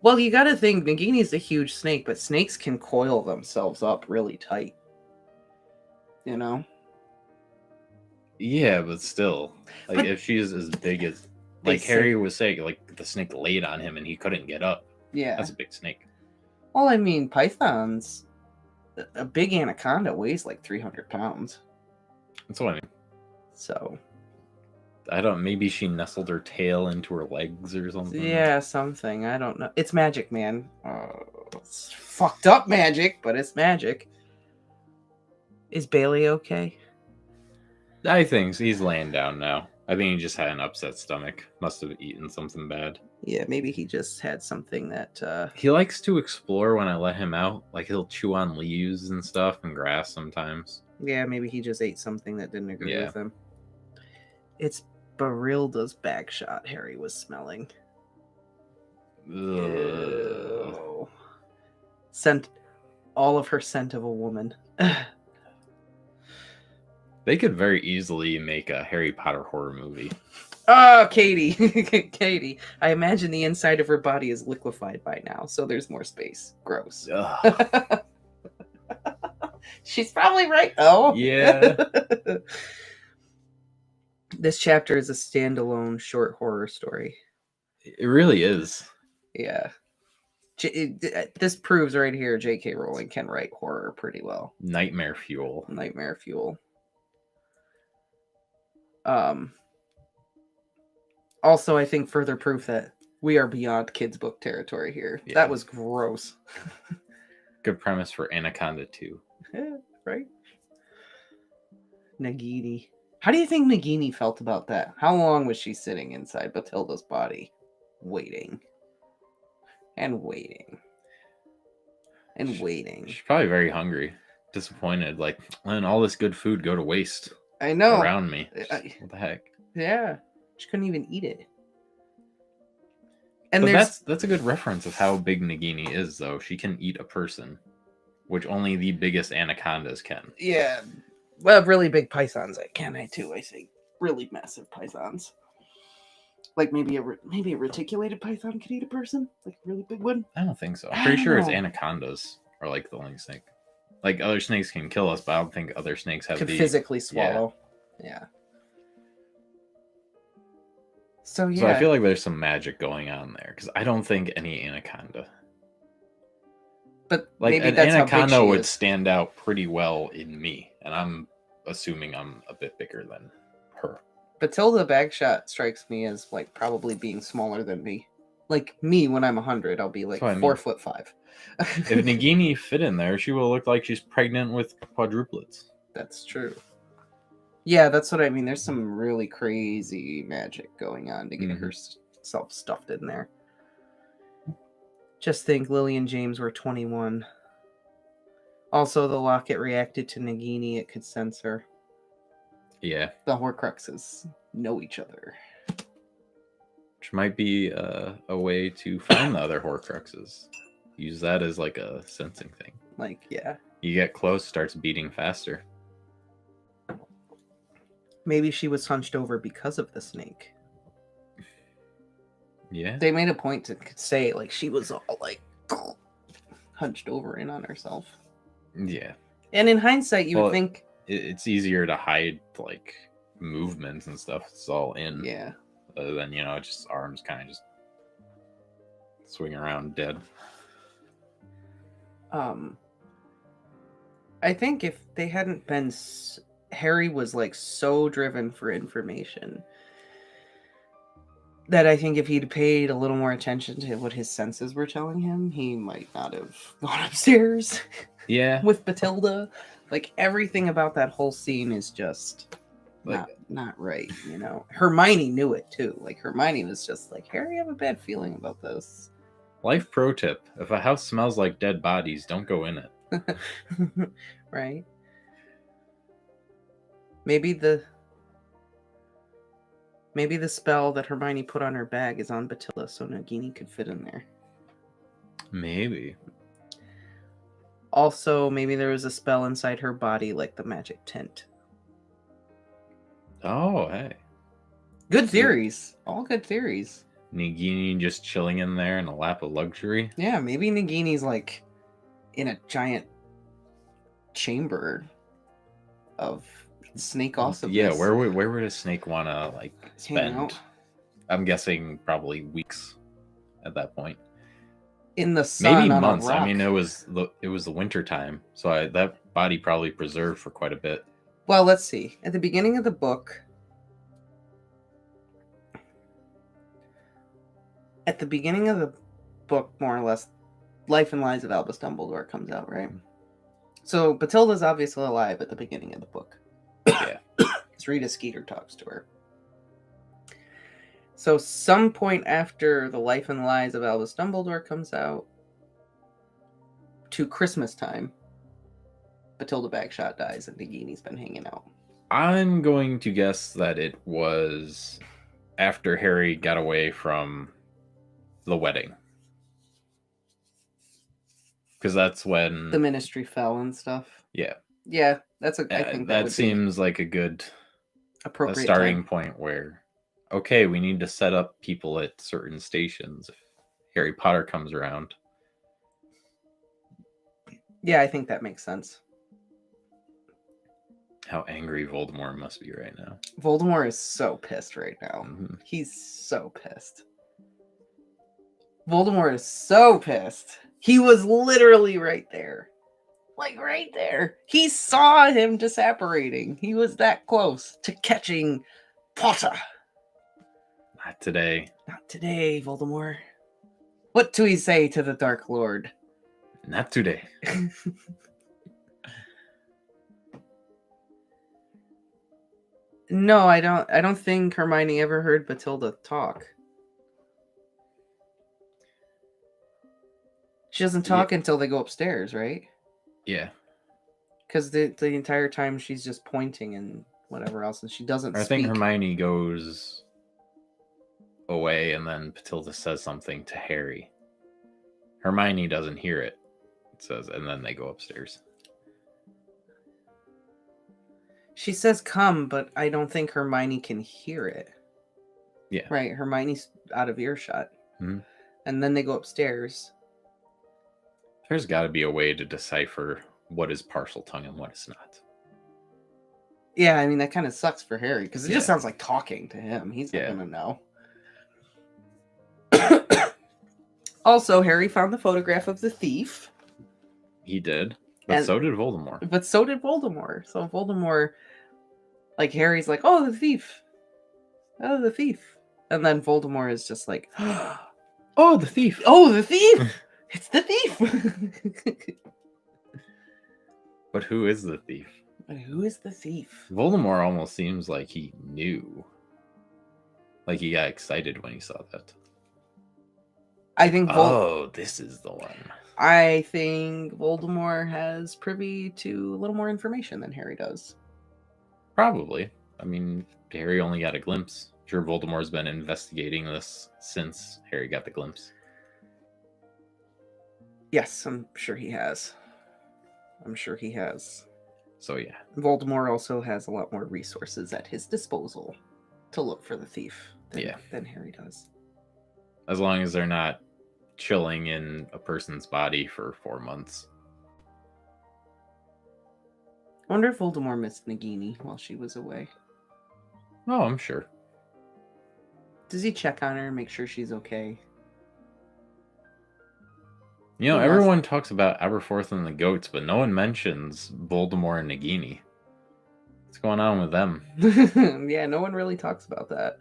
Well, you gotta think, Nagini's a huge snake, but snakes can coil themselves up really tight. You know? Yeah, but still. Like, But- if she's as big as... They Like, Harry was saying, like, the snake laid on him and he couldn't get up. Yeah. That's a big snake. Well, I mean, pythons... A big anaconda weighs like 300 pounds. That's what I mean. So... Maybe she nestled her tail into her legs or something. Yeah, something. I don't know. It's magic, man. It's fucked up magic, but it's magic. Is Bailey okay? I think he's laying down now. I think he just had an upset stomach. Must have eaten something bad. Yeah, maybe he just had something that... He likes to explore when I let him out. Like, he'll chew on leaves and stuff and grass sometimes. Yeah, maybe he just ate something that didn't agree Yeah. with him. It's Bathilda's Bagshot Harry was smelling. Ugh. Ew. Scent... All of her scent of a woman. They could very easily make a Harry Potter horror movie. Oh, Katie. Katie. I imagine the inside of her body is liquefied by now, so there's more space. Gross. Ugh. She's probably right, though. Yeah. This chapter is a standalone short horror story. It really is. Yeah. This proves right here J.K. Rowling can write horror pretty well. Nightmare fuel. Nightmare fuel. Also, I think further proof that we are beyond kids' book territory here. Yeah. That was gross. Good premise for Anaconda 2. Yeah, right? Nagini. How do you think Nagini felt about that? How long was she sitting inside Bathilda's body? Waiting. And waiting. And waiting. She's probably very hungry. Disappointed. Like, man, all this good food go to waste I know. around me. I- What the heck? Yeah. She couldn't even eat it. And But there's that's a good reference of how big Nagini is, though. She can eat a person, which only the biggest anacondas can. yeah, well, really big pythons can too. I think really massive pythons, like maybe a reticulated python could eat a person, like a really big one. I don't think so. I I'm pretty don't sure it's know. anacondas are like the only snake. Like, other snakes can kill us, but I don't think other snakes have Could the... physically swallow. Yeah. So yeah, So I feel like there's some magic going on there, because I don't think any anaconda... but Like, maybe an that's how big anaconda she would is. stand out pretty well in me, and I'm assuming I'm a bit bigger than her. Bathilda Bagshot strikes me as like probably being smaller than me. Like me when I'm 100, I'll be like That's what I mean. 4'5". If Nagini fit in there, she will look like she's pregnant with quadruplets. That's true. Yeah, that's what I mean. There's some really crazy magic going on to get Mhm. herself stuffed in there. Just think Lily and James were 21. Also, the locket reacted to Nagini. It could sense her. Yeah, The Horcruxes know each other. which might be a way to find the other Horcruxes. Use that as like a sensing thing. Like, yeah. You get close, starts beating faster. Maybe she was hunched over because of the snake. Yeah. They made a point to say, like, she was all, like, hunched over in on herself. Yeah. And in hindsight, you Well, would think... It's easier to hide like movements and stuff. It's all in. Yeah. Other than, just arms kind of just swing around dead. Um, I think if they hadn't been, Harry was like so driven for information that I think if he'd paid a little more attention to what his senses were telling him, he might not have gone upstairs Yeah, with Bathilda. Like everything about that whole scene is just like not right, you know. Hermione knew it too. Like Hermione was just like, Harry, I have a bad feeling about this. life pro tip: if a house smells like dead bodies, don't go in it. Right? Maybe the spell that Hermione put on her bag is on Bathilda, so Nagini could fit in there. Maybe. Also, maybe there was a spell inside her body, like the magic tent. Oh, hey. Good theories. All good theories. Nagini just chilling in there in a lap of luxury. Yeah, maybe Nagini's like in a giant chamber of snake awesomeness. Yeah, where would a snake want to like Hang out. spend? I'm guessing probably weeks at that point. In the sun, Maybe on months. A rock. I mean, it was the winter time, so that body probably preserved for quite a bit. Well, let's see. At the beginning of the book, more or less, Life and Lies of Albus Dumbledore comes out, right? So Bathilda's obviously alive at the beginning of the book. Yeah. Because Rita Skeeter talks to her. So some point after The Life and Lies of Albus Dumbledore comes out, to Christmas time, Bathilda Bagshot dies and Nagini's been hanging out. I'm going to guess that it was after Harry got away from the wedding. Because that's when the Ministry fell and stuff. Yeah. Yeah, I think that seems like a good appropriate starting time. point where, okay, we need to set up people at certain stations if Harry Potter comes around. Yeah, I think that makes sense. How angry Voldemort must be right now. Voldemort is so pissed right now. Mm-hmm. He's so pissed. Voldemort is so pissed. He was literally right there. Like right there. He saw him disapparating. He was that close to catching Potter. Not today. Not today, Voldemort. What do we say to the Dark Lord? Not today. No, I don't think Hermione ever heard Bathilda talk. She doesn't talk until they go upstairs, right? Yeah. Because the entire time she's just pointing and whatever else, and she doesn't speak. I think Hermione goes away and then Bathilda says something to Harry. Hermione doesn't hear it. It says, and then they go upstairs. She says come, but I don't think Hermione can hear it. Yeah. Right, Hermione's out of earshot. Mm-hmm. And then they go upstairs. There's got to be a way to decipher what is Parseltongue and what is not. Yeah, I mean, that kind of sucks for Harry, because it just sounds like talking to him. He's not going to know. Also, Harry found the photograph of the thief. He did. But so did Voldemort. But so did Voldemort. So Voldemort, like, Harry's like, oh, the thief. Oh, the thief. And then Voldemort is just like, oh, the thief. Oh, the thief. It's the thief. But who is the thief? But who is the thief? Voldemort almost seems like he knew. Like he got excited when he saw that. I think this is the one. I think Voldemort has privy to a little more information than Harry does. Probably. I mean, Harry only got a glimpse. I'm sure Voldemort's been investigating this since Harry got the glimpse. Yes, I'm sure he has. So yeah. Voldemort also has a lot more resources at his disposal to look for the thief than Harry does. As long as they're not chilling in a person's body for 4 months. I wonder if Voldemort missed Nagini while she was away. Oh, I'm sure. Does he check on her and make sure she's okay? You know, Who knows? everyone talks about Aberforth and the goats, but no one mentions Voldemort and Nagini. What's going on with them? Yeah, no one really talks about that.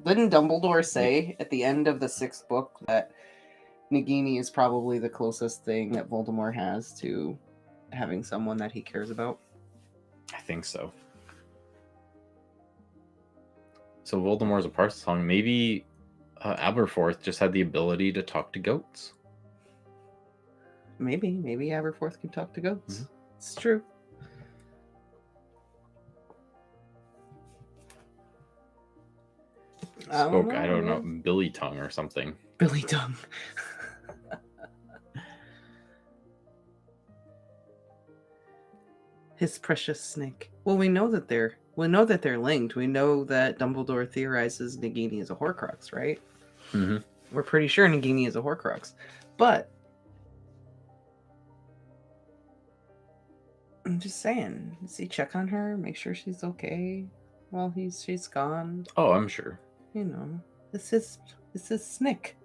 Didn't Dumbledore say at the end of the 6th book that Nagini is probably the closest thing that Voldemort has to having someone that he cares about? I think so. So Voldemort's a Parseltongue. Maybe Aberforth just had the ability to talk to goats. Maybe Aberforth can talk to goats. Mhm. It's true. I don't know, Billy Tongue or something. Billy Tongue. His precious snake. Well, we know that they're linked. We know that Dumbledore theorizes Nagini is a Horcrux, right? Mm-hmm. We're pretty sure Nagini is a Horcrux, but I'm just saying, does he check on her, make sure she's okay while she's gone? Oh, I'm sure. You know, this is Snick.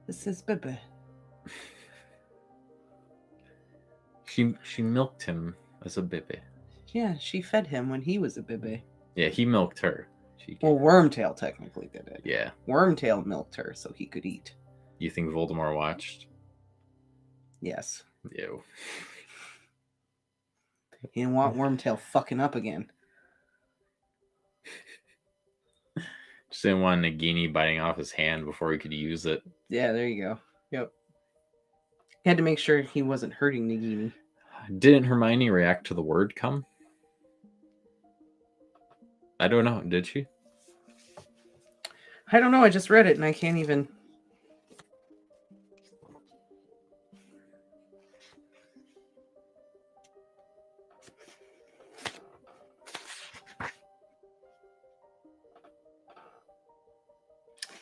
This is Bibby. She milked him as a baby. Yeah, she fed him when he was a Bibby. Yeah, he milked her. Well, Wormtail technically did it. Yeah. Wormtail milked her so he could eat. You think Voldemort watched? Yes. Ew. He didn't want Wormtail fucking up again. Just didn't want Nagini biting off his hand before he could use it. Yeah, there you go. Yep. He had to make sure he wasn't hurting Nagini. Didn't Hermione react to the word come? I don't know. Did she? I don't know. I just read it and I can't even.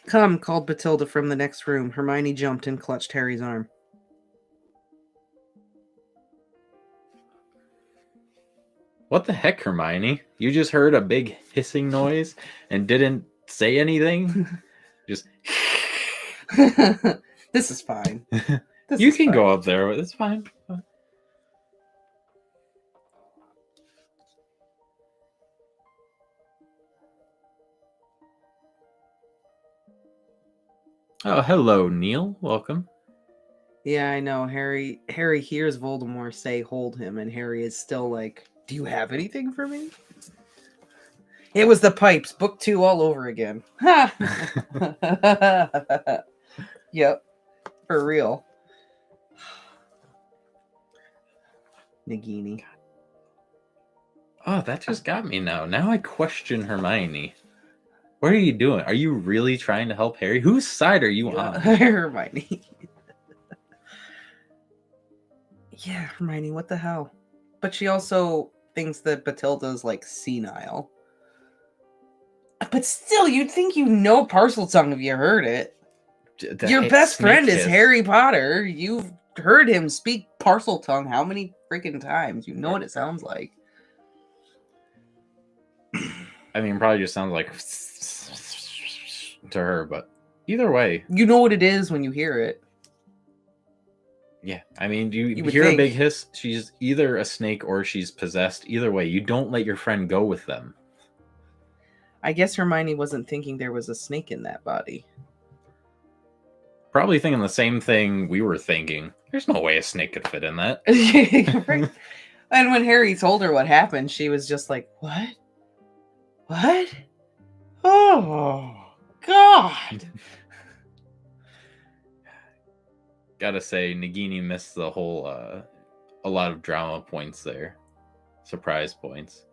Come, called Bathilda from the next room. Hermione jumped and clutched Harry's arm. What the heck, Hermione? You just heard a big hissing noise and didn't say anything? Just. This is fine. You can go up there. It's fine. Oh, hello, Neil. Welcome. Yeah, I know. Harry hears Voldemort say hold him, and Harry is still like, do you have anything for me? It was the pipes, book 2 all over again. Yep. For real. Nagini. Oh, that just got me now. Now I question Hermione. What are you doing? Are you really trying to help Harry? Whose side are you on? Hermione. Yeah, Hermione, what the hell? But she also thinks that Bathilda's like senile. But still, you'd think you know Parseltongue if you heard it. Your best friend is Harry Potter. You've heard him speak Parseltongue how many freaking times? You know what it sounds like. I mean, probably just sounds like to her, but either way. You know what it is when you hear it. Yeah, I mean, you would hear think. a big hiss, she's either a snake or she's possessed. Either way, you don't let your friend go with them. I guess Hermione wasn't thinking there was a snake in that body. Probably thinking the same thing we were thinking. There's no way a snake could fit in that. Right? And when Harry told her what happened, she was just like, what? What? Oh, God. Gotta say, Nagini missed the whole, a lot of drama points there. Surprise points.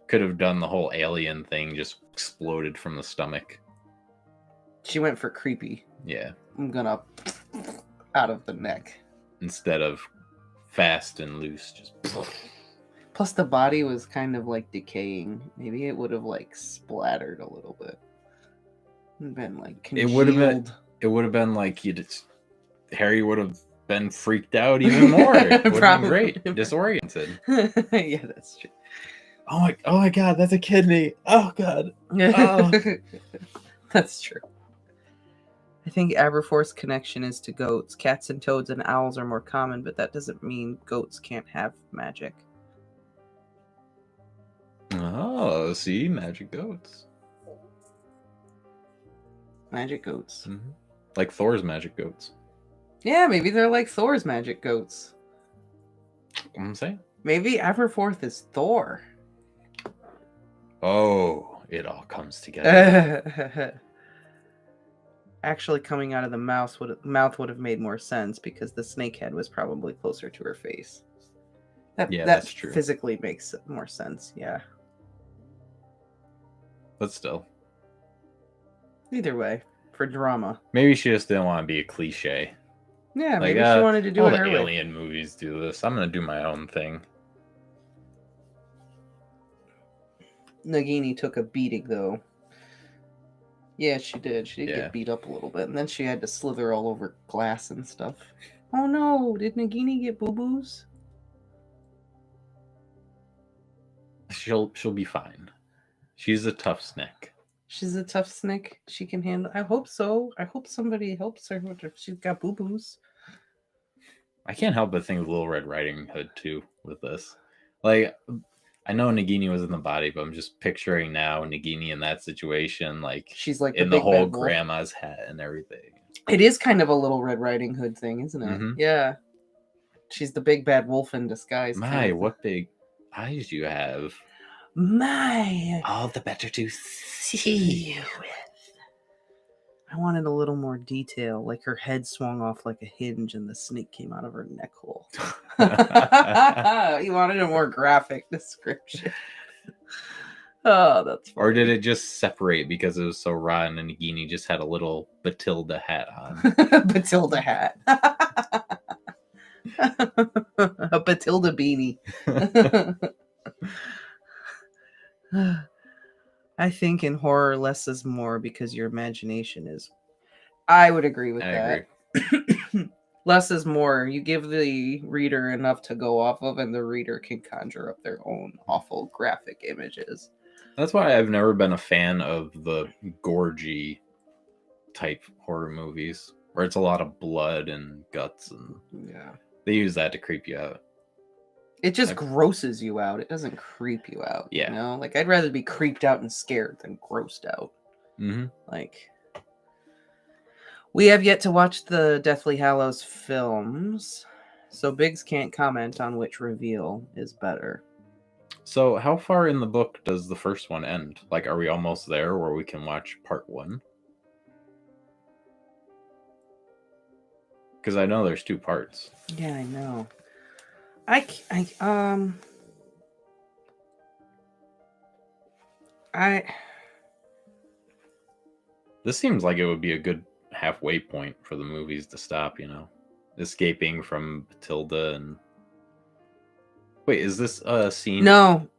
Could have done the whole alien thing, just exploded from the stomach. She went for creepy. Yeah. I'm gonna out of the neck. Instead of fast and loose, just. Plus the body was kind of like decaying. Maybe it would have like splattered a little bit. And been like congealed. It would have been like Harry would have been freaked out even more. It would have been great. Disoriented. Yeah, that's true. Oh my God, that's a kidney. Oh God. Oh. That's true. I think Aberforth's connection is to goats. Cats and toads and owls are more common, but that doesn't mean goats can't have magic. Oh, see? Magic goats. Magic goats. Mm-hmm. Like Thor's magic goats. Yeah, maybe they're like Thor's magic goats. I'm saying. Maybe Aberforth is Thor. Oh, it all comes together. Actually, coming out of the mouth would have made more sense because the snake head was probably closer to her face. That that's true. Physically makes more sense. Yeah. But still. Either way, for drama. Maybe she just didn't want to be a cliche. Yeah, maybe she wanted to do it her way. All the alien movies do this. I'm gonna do my own thing. Nagini took a beating, though. Yeah, she did. She did get beat up a little bit, and then she had to slither all over glass and stuff. Oh no! Did Nagini get boo-boos? She'll be fine. She's a tough snake. She's a tough snake. She can handle. I hope so. I hope somebody helps her if she's got boo-boos. I can't help but think of Little Red Riding Hood too with this. Like, I know Nagini was in the body, but I'm just picturing now Nagini in that situation, like she's like in the whole grandma's hat and everything. It is kind of a Little Red Riding Hood thing, isn't it? Mm-hmm. Yeah. She's the big bad wolf in disguise. My, what big eyes you have. My. All the better to see you with. I wanted a little more detail, like her head swung off like a hinge and the snake came out of her neck hole. You wanted a more graphic description. Oh, that's funny. Or did it just separate because it was so rotten and Nagini just had a little Bathilda hat on? Bathilda hat. A Bathilda beanie. I think in horror, less is more because your imagination is. I would agree with that. Agree. Less is more. You give the reader enough to go off of, and the reader can conjure up their own awful graphic images. That's why I've never been a fan of the gorgy type horror movies, where it's a lot of blood and guts, and they use that to creep you out. It just grosses you out. It doesn't creep you out. Yeah. You know? Like, I'd rather be creeped out and scared than grossed out. Mm-hmm. Like, we have yet to watch the Deathly Hallows films, so Biggs can't comment on which reveal is better. So, how far in the book does the first one end? Like, are we almost there where we can watch part 1? Because I know there's 2 parts. Yeah, I know. This seems like it would be a good halfway point for the movies to stop, you know? Escaping from Bathilda and... Wait, is this a scene? No.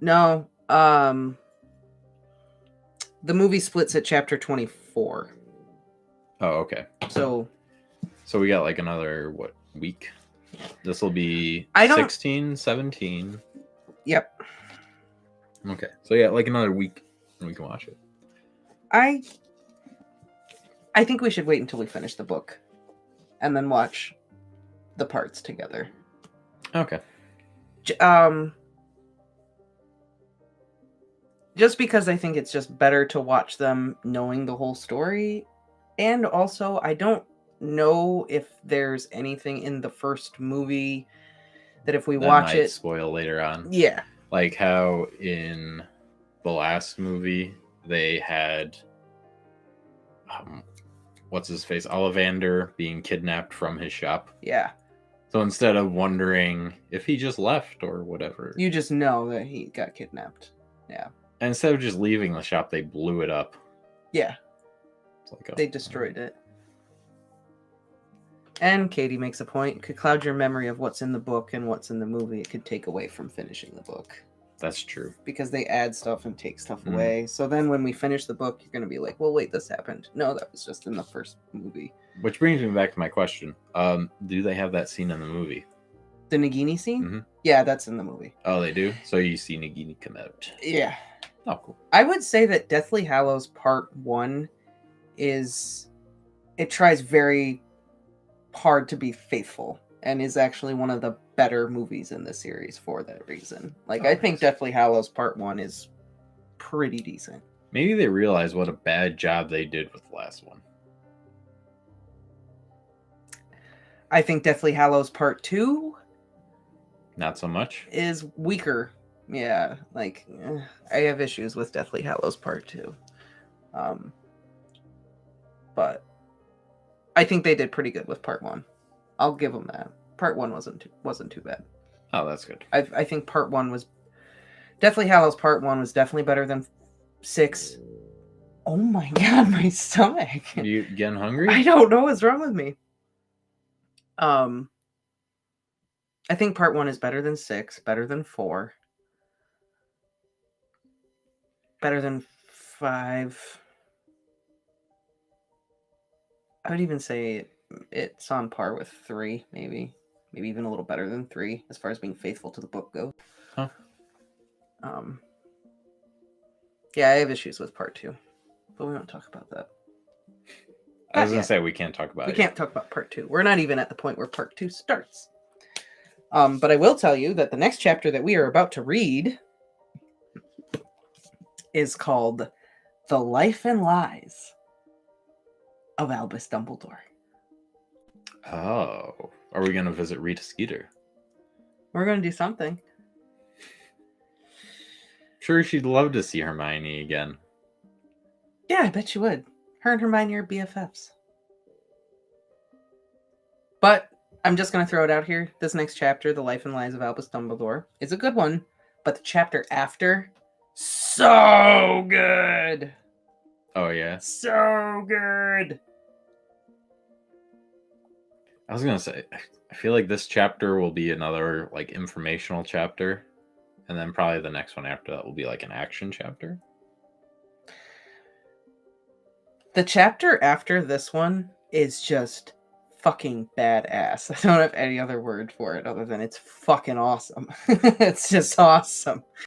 The movie splits at chapter 24. Oh, okay. So we got like another, week? This will be 16, 17. Yep. Okay. So yeah, like another week and we can watch it. I think we should wait until we finish the book and then watch the parts together. Okay. Just because I think it's just better to watch them knowing the whole story. And also, I don't know if there's anything in the first movie that if we watch it spoil later on. Yeah. Like how in the last movie they had what's his face? Ollivander being kidnapped from his shop. Yeah. So instead of wondering if he just left or whatever, you just know that he got kidnapped. Yeah. And instead of just leaving the shop, they blew it up. Yeah. It's like they destroyed it. And Katie makes a point. It could cloud your memory of what's in the book and what's in the movie. It could take away from finishing the book. That's true. Because they add stuff and take stuff away. So then when we finish the book, you're going to be like, well, wait, this happened. No, that was just in the first movie. Which brings me back to my question. Do they have that scene in the movie? The Nagini scene? Mm-hmm. Yeah, that's in the movie. Oh, they do? So you see Nagini come out. Yeah. Oh, cool. I would say that Deathly Hallows Part 1 is it tries very hard to be faithful and is actually one of the better movies in the series for that reason. Like, I think Deathly Hallows Part 1 is pretty decent. Maybe they realize what a bad job they did with the last one. I think Deathly Hallows Part 2 Not so much. is weaker. Yeah, like, I have issues with Deathly Hallows Part 2. But I think they did pretty good with Part 1. I'll give them that. Part 1 wasn't too bad. Oh, that's good. I think Part 1 was... Deathly Hallows Part 1 was definitely better than 6. Oh my god, my stomach. You getting hungry? I don't know what's wrong with me. I think Part 1 is better than 6, better than 4, better than 5. I would even say it's on par with 3, maybe even a little better than 3 as far as being faithful to the book goes. Huh. Yeah, I have issues with Part 2, but we won't talk about that. I was gonna say we can't talk about it. We can't talk about Part 2. We're not even at the point where Part 2 starts. But I will tell you that the next chapter that we are about to read is called The Life and Lies of Albus Dumbledore. Oh, are we gonna visit Rita Skeeter? We're going to do something. Sure, she'd love to see Hermione again. Yeah, I bet you would. Her and Hermione are BFFs. But I'm just going to throw it out here. This next chapter, The Life and Lies of Albus Dumbledore, is a good one. But the chapter after, so good. Oh, yeah? So good. I was gonna say, I feel like this chapter will be another, like, informational chapter. And then probably the next one after that will be, like, an action chapter. The chapter after this one is just fucking badass. I don't have any other word for it other than it's fucking awesome. It's just awesome.